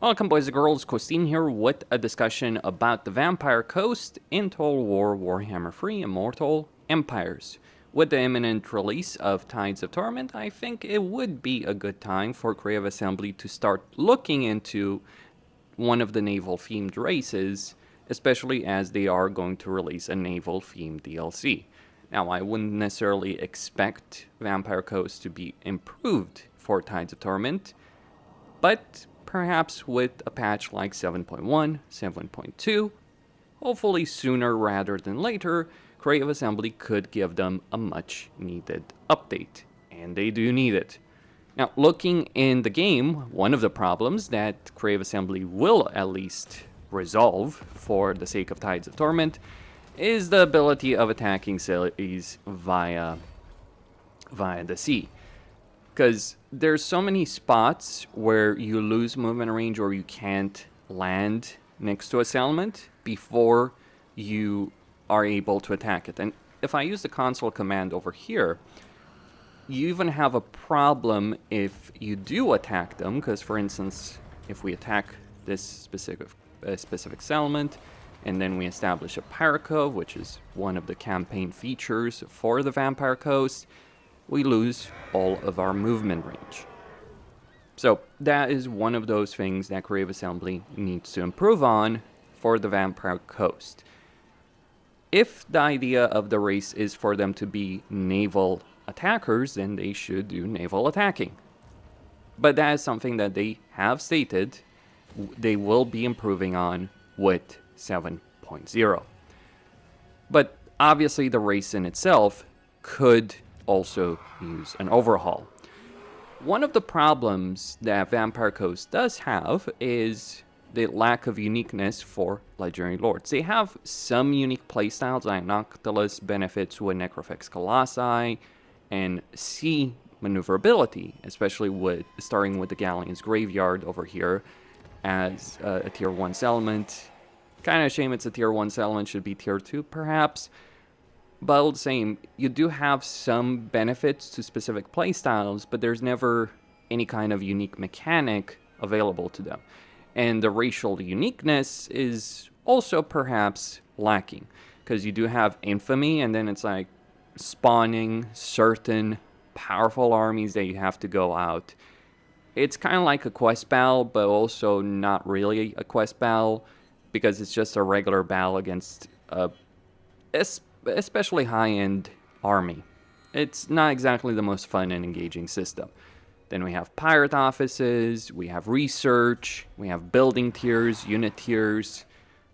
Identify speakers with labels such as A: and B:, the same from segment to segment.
A: Welcome, boys and girls. Costin here with a discussion about the Vampire Coast in Total War Warhammer 3 Immortal Empires. With the imminent release of Tides of Torment, I think it would be a good time for Creative Assembly to start looking into one of the naval-themed races, especially as they are going to release a naval-themed DLC. Now, I wouldn't necessarily expect Vampire Coast to be improved for Tides of Torment, but perhaps with a patch like 7.1, 7.2, hopefully sooner rather than later, Creative Assembly could give them a much needed update. And they do need it. Now, looking in the game, one of the problems that Creative Assembly will at least resolve for the sake of Tides of Torment is the ability of attacking cities via the sea. Because there's so many spots where you lose movement range or you can't land next to a settlement before you are able to attack it. And if I use the console command over here, you even have a problem if you do attack them, because for instance, if we attack this specific settlement, and then we establish a pirate cove, which is one of the campaign features for the Vampire Coast, we lose all of our movement range. So that is one of those things that Creative Assembly needs to improve on for the Vampire Coast. If the idea of the race is for them to be naval attackers, then they should do naval attacking. But that is something that they have stated they will be improving on with 7.0. But obviously the race in itself could also use an overhaul. One of the problems that Vampire Coast does have is the lack of uniqueness for Legendary Lords. They have some unique playstyles, like Noctilus benefits with Necrofex Colossi, and sea maneuverability, especially starting with the Galleon's Graveyard over here as a tier 1 settlement. Kind of a shame it's a tier 1 settlement, should be tier 2 perhaps. But all the same, you do have some benefits to specific playstyles, but there's never any kind of unique mechanic available to them. And the racial uniqueness is also perhaps lacking, because you do have infamy, and then it's like spawning certain powerful armies that you have to go out. It's kind of like a quest battle, but also not really a quest battle, because it's just a regular battle against a especially high-end army. It's not exactly the most fun and engaging system. Then we have pirate offices, we have research, we have building tiers, unit tiers,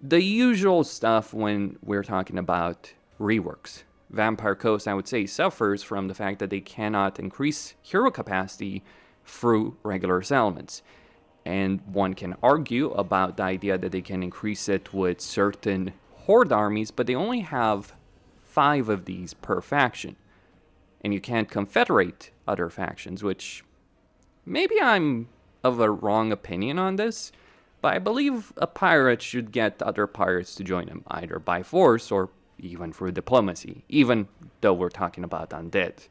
A: the usual stuff when we're talking about reworks. Vampire Coast, I would say, suffers from the fact that they cannot increase hero capacity through regular settlements. And one can argue about the idea that they can increase it with certain horde armies, but they only have 5 of these per faction. And you can't confederate other factions, which maybe I'm of a wrong opinion on this, but I believe a pirate should get other pirates to join him, either by force or even through diplomacy, even though we're talking about undead.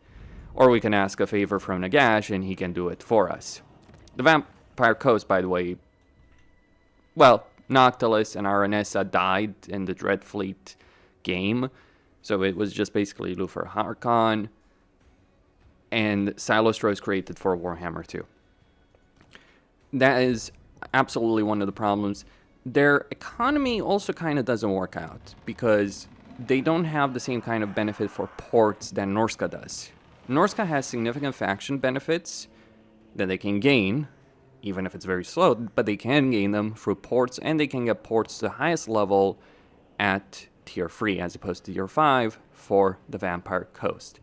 A: Or we can ask a favor from Nagash and he can do it for us. The Vampire Coast, by the way, well, Noctilus and Aranessa died in the Dreadfleet game, so it was just basically Luthor Harkon, and Silostro is created for Warhammer 2. That is absolutely one of the problems. Their economy also kind of doesn't work out, because they don't have the same kind of benefit for ports that Norska does. Norska has significant faction benefits that they can gain, even if it's very slow, but they can gain them through ports, and they can get ports to the highest level at tier 3 as opposed to tier 5 for the Vampire Coast.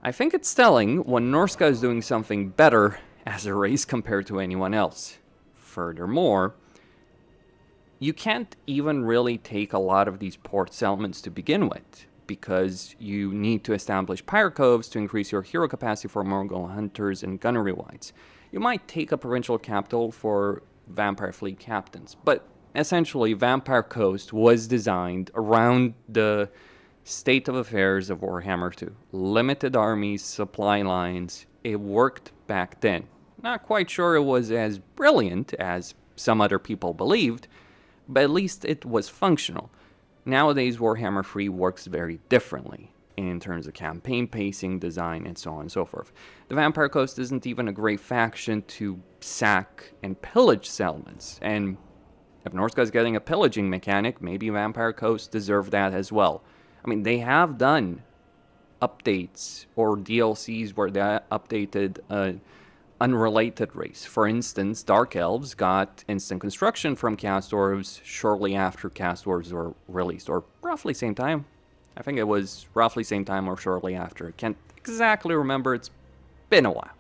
A: I think it's telling when Norska is doing something better as a race compared to anyone else. Furthermore, you can't even really take a lot of these port settlements to begin with, because you need to establish pirate coves to increase your hero capacity for Morgul hunters and gunnery wights. You might take a provincial capital for Vampire Fleet captains, but essentially Vampire Coast was designed around the state of affairs of Warhammer 2. Limited armies, supply lines, it worked back then. Not quite sure it was as brilliant as some other people believed, but at least it was functional. Nowadays, Warhammer 3 works very differently in terms of campaign pacing, design, and so on and so forth. The Vampire Coast isn't even a great faction to sack and pillage settlements, and if Norsca's getting a pillaging mechanic, maybe Vampire Coast deserve that as well. I mean, they have done updates or DLCs where they updated unrelated race. For instance, Dark Elves got instant construction from Cast Dwarves shortly after Cast Dwarves were released, or roughly same time. I think it was roughly same time or shortly after. Can't exactly remember, it's been a while.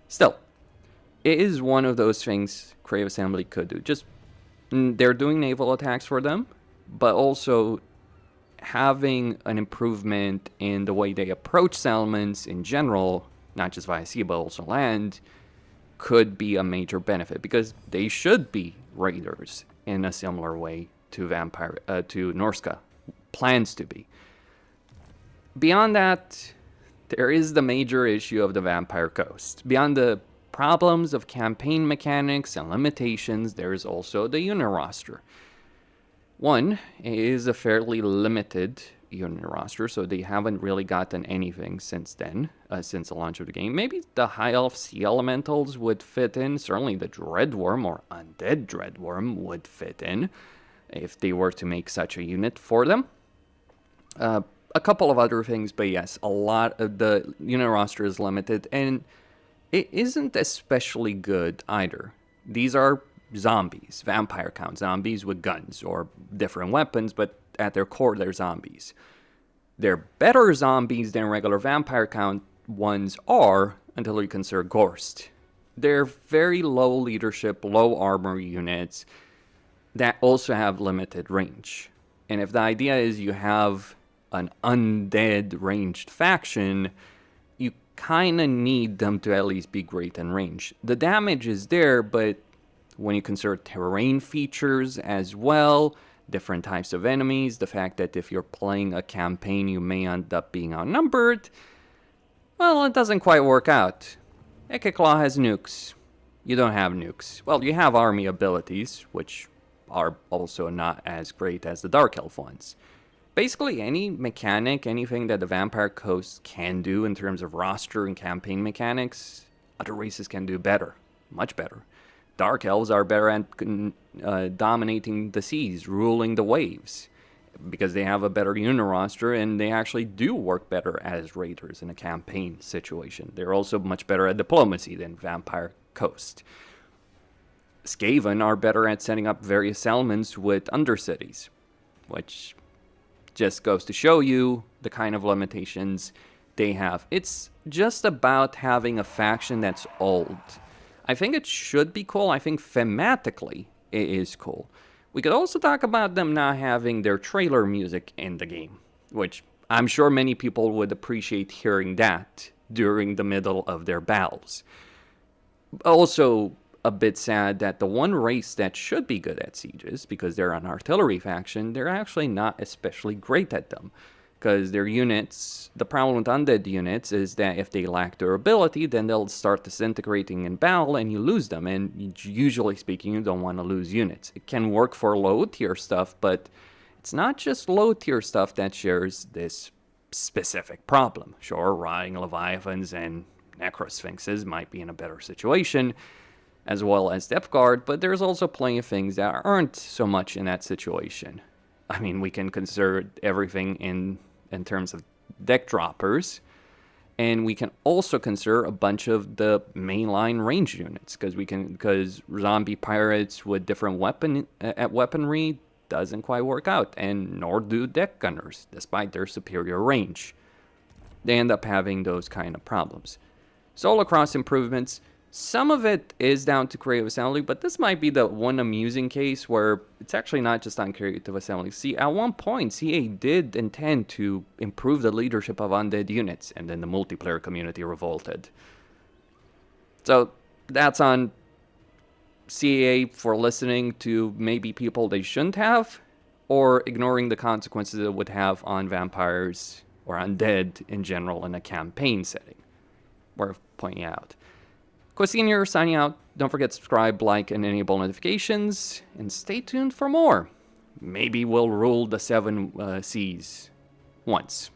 A: Still, it is one of those things Creative Assembly could do. Just, they're doing naval attacks for them, but also having an improvement in the way they approach settlements in general, not just via sea, but also land, could be a major benefit, because they should be raiders in a similar way to Norsca plans to be. Beyond that, there is the major issue of the Vampire Coast. Beyond the problems of campaign mechanics and limitations, there is also the unit roster. One is a fairly limited unit roster, so they haven't really gotten anything since then, since the launch of the game. Maybe the High Elf Sea Elementals would fit in. Certainly the Dreadworm or Undead Dreadworm would fit in if they were to make such a unit for them. A couple of other things, but yes, a lot of the unit roster is limited, and it isn't especially good either. These are zombies, vampire count zombies with guns or different weapons, but at their core, they're zombies. They're better zombies than regular vampire count ones are until you consider Gorst. They're very low leadership, low armor units that also have limited range. And if the idea is you have an undead ranged faction, you kind of need them to at least be great in range. The damage is there, but when you consider terrain features as well, different types of enemies, the fact that if you're playing a campaign you may end up being outnumbered, well, it doesn't quite work out. Ekeclaw has nukes. You don't have nukes. Well, you have army abilities, which are also not as great as the Dark Elf ones. Basically, any mechanic, anything that the Vampire Coast can do in terms of roster and campaign mechanics, other races can do better. Much better. Dark Elves are better at dominating the seas, ruling the waves, because they have a better unit roster and they actually do work better as raiders in a campaign situation. They're also much better at diplomacy than Vampire Coast. Skaven are better at setting up various settlements with undercities, which just goes to show you the kind of limitations they have. It's just about having a faction that's old. I think it should be cool. I think thematically it is cool. We could also talk about them not having their trailer music in the game, which I'm sure many people would appreciate hearing that during the middle of their battles. Also, a bit sad that the one race that should be good at sieges, because they're an artillery faction, they're actually not especially great at them. Because their units, the problem with undead units is that if they lack durability, then they'll start disintegrating in battle and you lose them. And usually speaking, you don't want to lose units. It can work for low tier stuff, but it's not just low tier stuff that shares this specific problem. Sure, rotting leviathans and necrosphinxes might be in a better situation, as well as depth guard, but there's also plenty of things that aren't so much in that situation. I mean, we can consider everything in terms of deck droppers, and we can also consider a bunch of the mainline range units, because zombie pirates with different weaponry doesn't quite work out, and nor do deck gunners, despite their superior range. They end up having those kind of problems. Solo cross improvements. Some of it is down to Creative Assembly, but this might be the one amusing case where it's actually not just on Creative Assembly. See, at one point, CA did intend to improve the leadership of undead units, and then the multiplayer community revolted. So, that's on CA for listening to maybe people they shouldn't have, or ignoring the consequences it would have on vampires or undead in general in a campaign setting. Worth pointing out. Costin here, signing out. Don't forget to subscribe, like, and enable notifications. And stay tuned for more. Maybe we'll rule the 7 seas once.